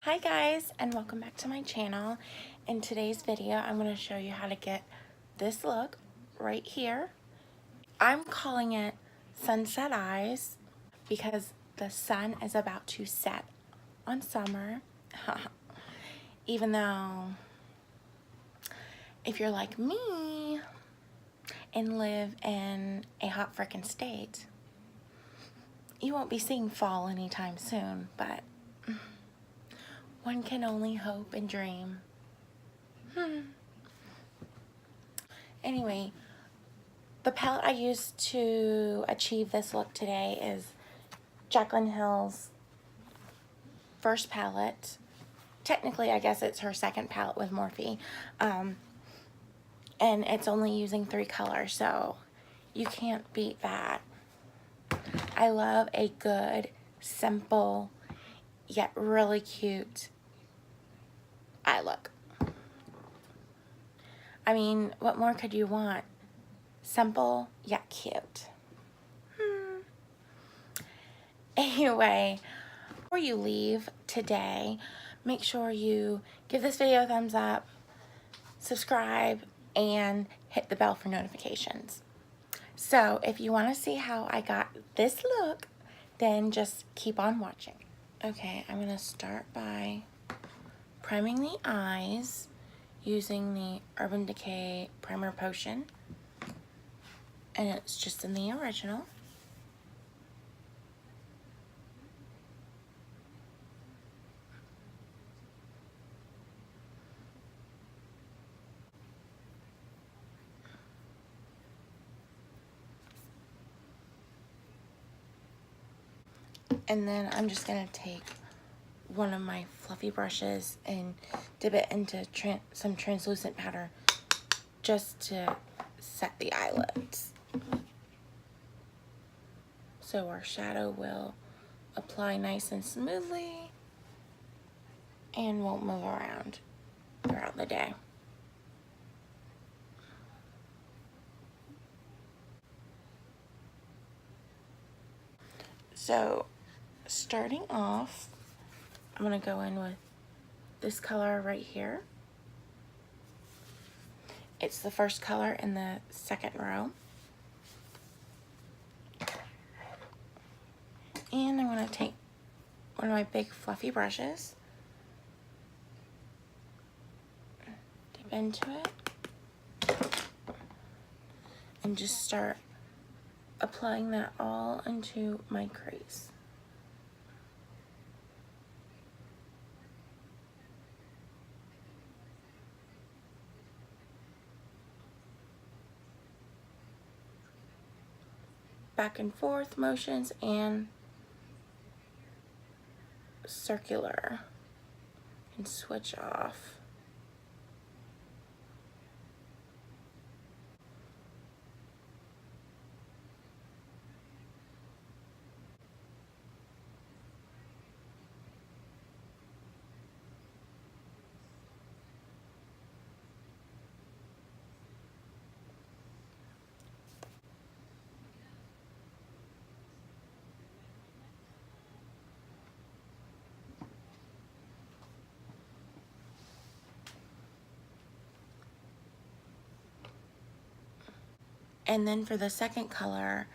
Hi guys, and welcome back to my channel. In today's video, I'm going to show you how to get this look right here. I'm calling it Sunset Eyes because the sun is about to set on summer. Even though if you're like me and live in a hot frickin' state, you won't be seeing fall anytime soon, but one can only hope and dream. Anyway, the palette I used to achieve this look today is Jaclyn Hill's first palette. Technically, I guess it's her second palette with Morphe. And it's only using 3 colors, so you can't beat that. I love a good, simple, yet really cute eye look. I mean, what more could you want? Simple, yet cute. Anyway, before you leave today, make sure you give this video a thumbs up, subscribe, and hit the bell for notifications. So if you want to see how I got this look, then just keep on watching. Okay, I'm going to start by priming the eyes using the Urban Decay Primer Potion. And it's just in the original. And then I'm just going to take one of my fluffy brushes and dip it into some translucent powder just to set the eyelids. So our shadow will apply nice and smoothly and won't move around throughout the day. So starting off, I'm going to go in with this color right here. It's the first color in the second row. And I'm going to take one of my big fluffy brushes, dip into it, and just start applying that all into my crease. Back and forth motions and circular, and switch off. And then for the second color,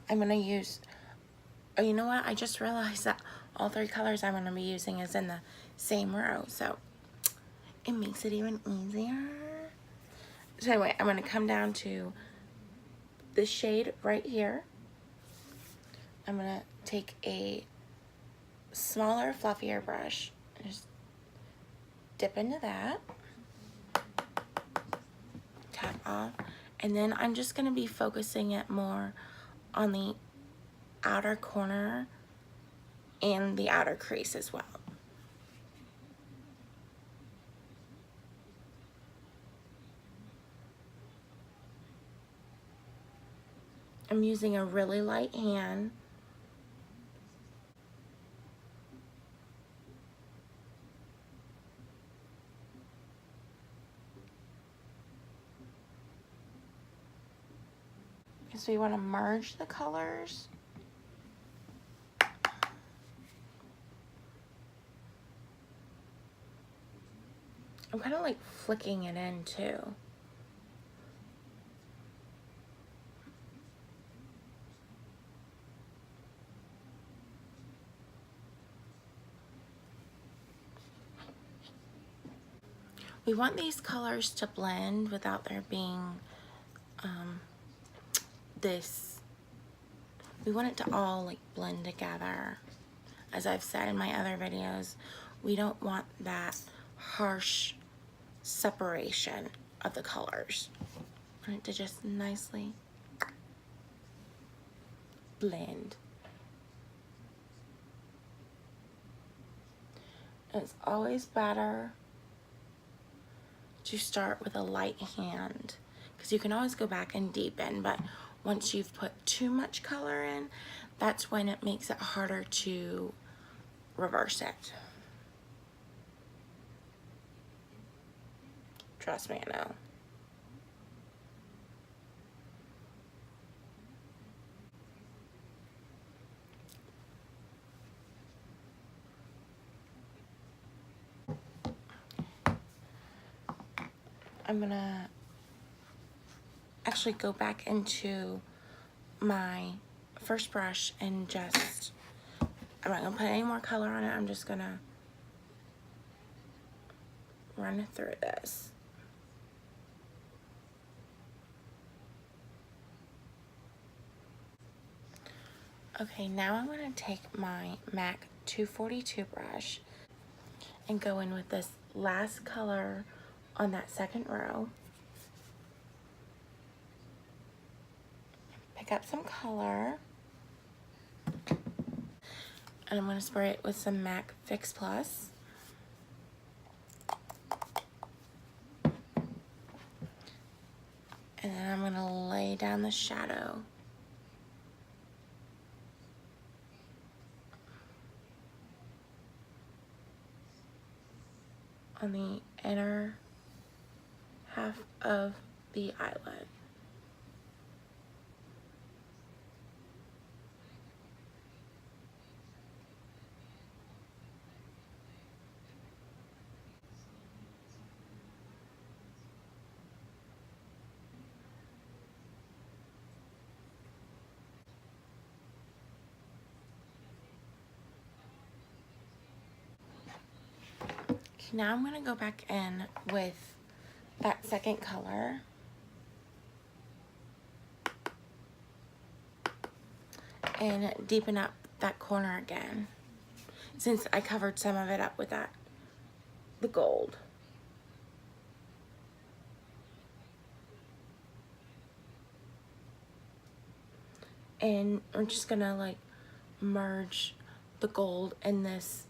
I'm going to use, oh, you know what? I just realized that all 3 colors I'm going to be using is in the same row, so it makes it even easier. So anyway, I'm going to come down to this shade right here. I'm going to take a smaller, fluffier brush and just dip into that, tap off, and then I'm just going to be focusing it more on the outer corner and the outer crease as well. I'm using a really light hand. Because we want to merge the colors. I'm kind of like flicking it in too. We want these colors to blend without there being we want it to all like blend together. As I've said in my other videos, we don't want that harsh separation of the colors. I want it to just nicely blend. It's always better to start with a light hand because you can always go back and deepen, but once you've put too much color in, that's when it makes it harder to reverse it. Trust me, I know. I'm gonna actually go back into my first brush and just, I'm not gonna put any more color on it, I'm just gonna run through this. Okay, now I'm gonna take my MAC 242 brush and go in with this last color on that second row. Pick up some color. And I'm going to spray it with some MAC Fix Plus. And then I'm going to lay down the shadow. On the inner half of the eyelid. Now I'm going to go back in with that second color and deepen up that corner again, since I covered some of it up with the gold. And we're just going to like merge the gold and this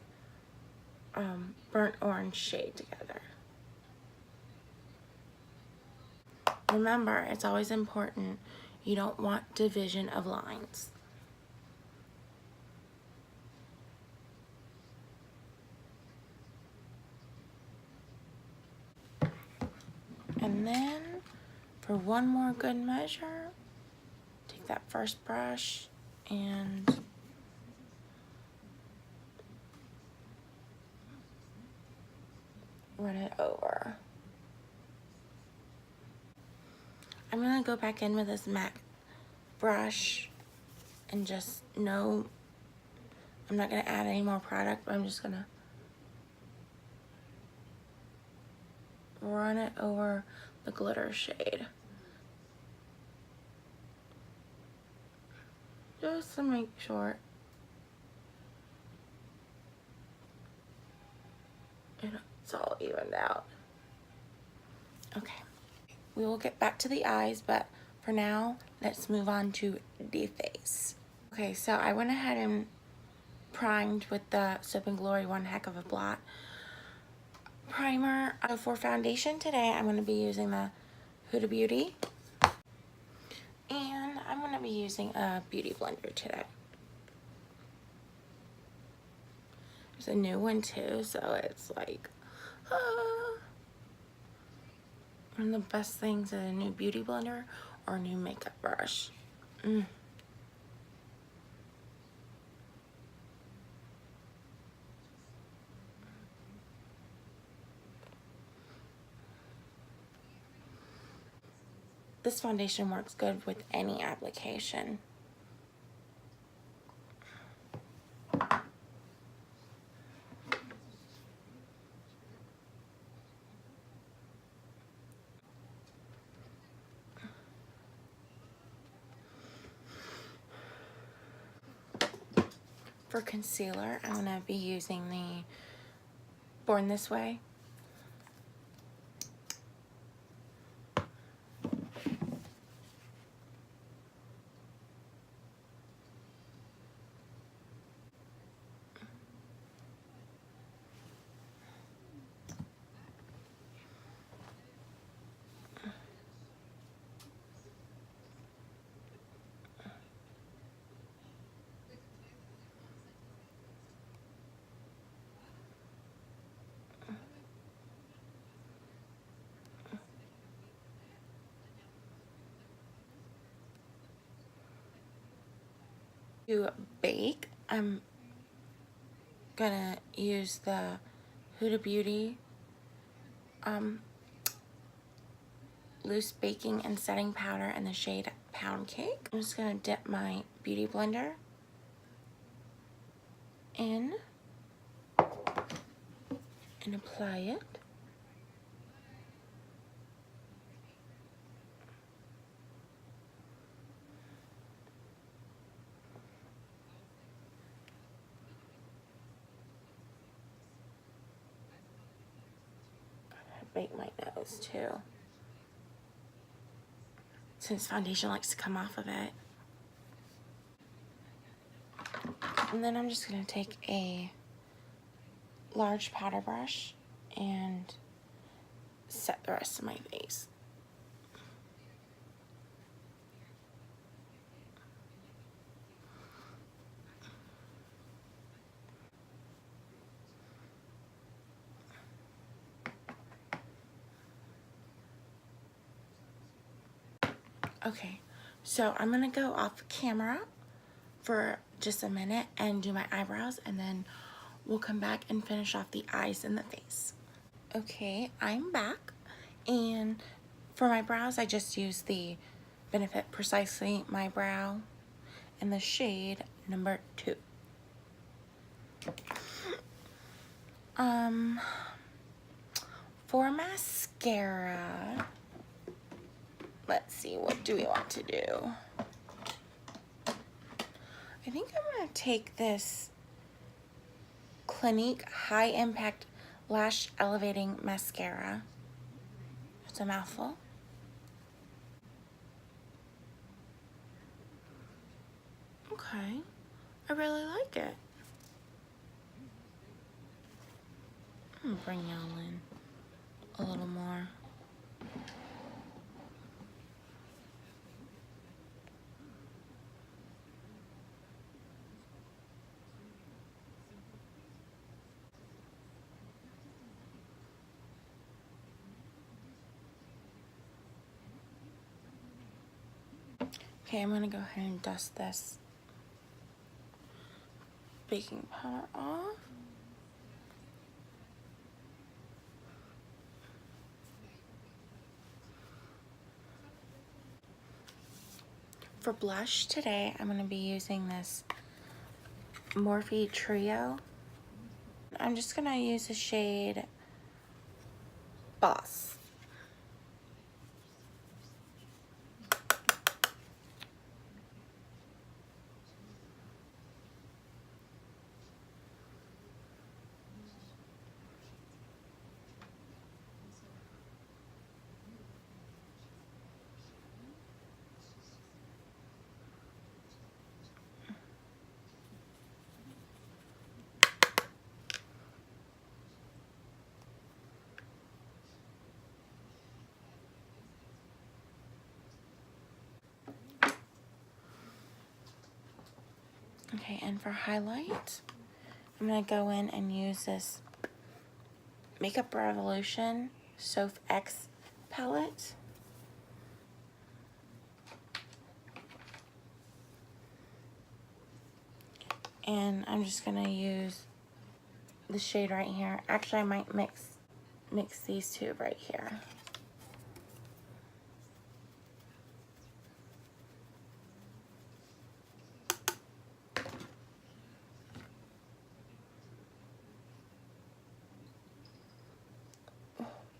burnt orange shade together. Remember, it's always important, you don't want division of lines. And then, for one more good measure, take that first brush and run it over. I'm gonna go back in with this MAC brush and just I'm not gonna add any more product, but I'm just gonna run it over the glitter shade. Just to make sure it's all evened out. Okay. We will get back to the eyes, but for now, let's move on to the face. Okay, so I went ahead and primed with the Soap and Glory One Heck of a Blot primer. For foundation today, I'm going to be using the Huda Beauty. And I'm going to be using a beauty blender today. There's a new one too, so it's like, one of the best things is a new beauty blender or a new makeup brush. this foundation works good with any application. For concealer, I'm going to be using the Born This Way. To bake, I'm gonna use the Huda Beauty loose baking and setting powder in the shade Pound Cake. I'm just gonna dip my beauty blender in and apply it. Bake my nose too, since foundation likes to come off of it. And then I'm just going to take a large powder brush and set the rest of my face. Okay, so I'm gonna go off camera for just a minute and do my eyebrows, and then we'll come back and finish off the eyes and the face. Okay, I'm back, and for my brows I just used the Benefit Precisely My Brow in the shade number 2. For mascara, let's see, what do we want to do? I think I'm going to take this Clinique High Impact Lash Elevating Mascara. It's a mouthful. Okay, I really like it. I'm going to bring y'all in a little more. Okay, I'm gonna go ahead and dust this baking powder off. For blush today, I'm gonna be using this Morphe Trio. I'm just gonna use the shade Boss. Okay, and for highlight, I'm gonna go in and use this Makeup Revolution Soph X palette. And I'm just gonna use the shade right here. Actually, I might mix these two right here.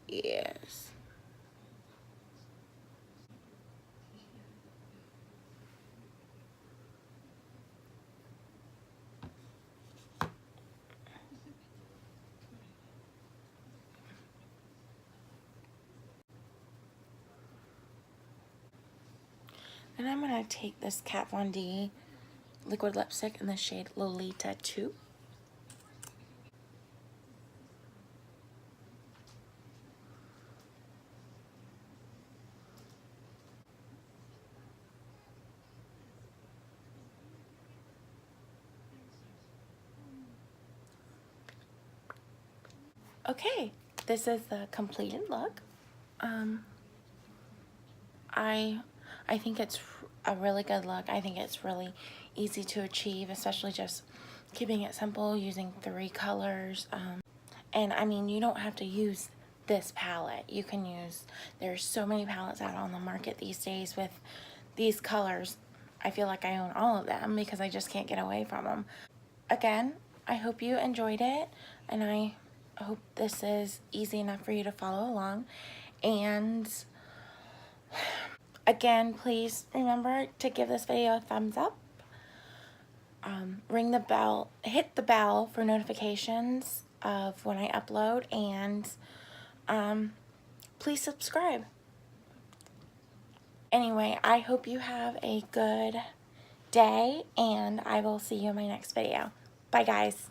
Yes. And I'm going to take this Kat Von D liquid lipstick in the shade Lolita 2. Okay, this is the completed look. I I think it's a really good look. I think it's really easy to achieve, especially just keeping it simple, using 3 colors. And I mean, you don't have to use this palette. You can use, there's so many palettes out on the market these days with these colors. I feel like I own all of them because I just can't get away from them. Again, I hope you enjoyed it, and I hope this is easy enough for you to follow along. And again, please remember to give this video a thumbs up. Ring the bell, hit the bell for notifications of when I upload, and please subscribe. Anyway, I hope you have a good day, and I will see you in my next video. Bye, guys.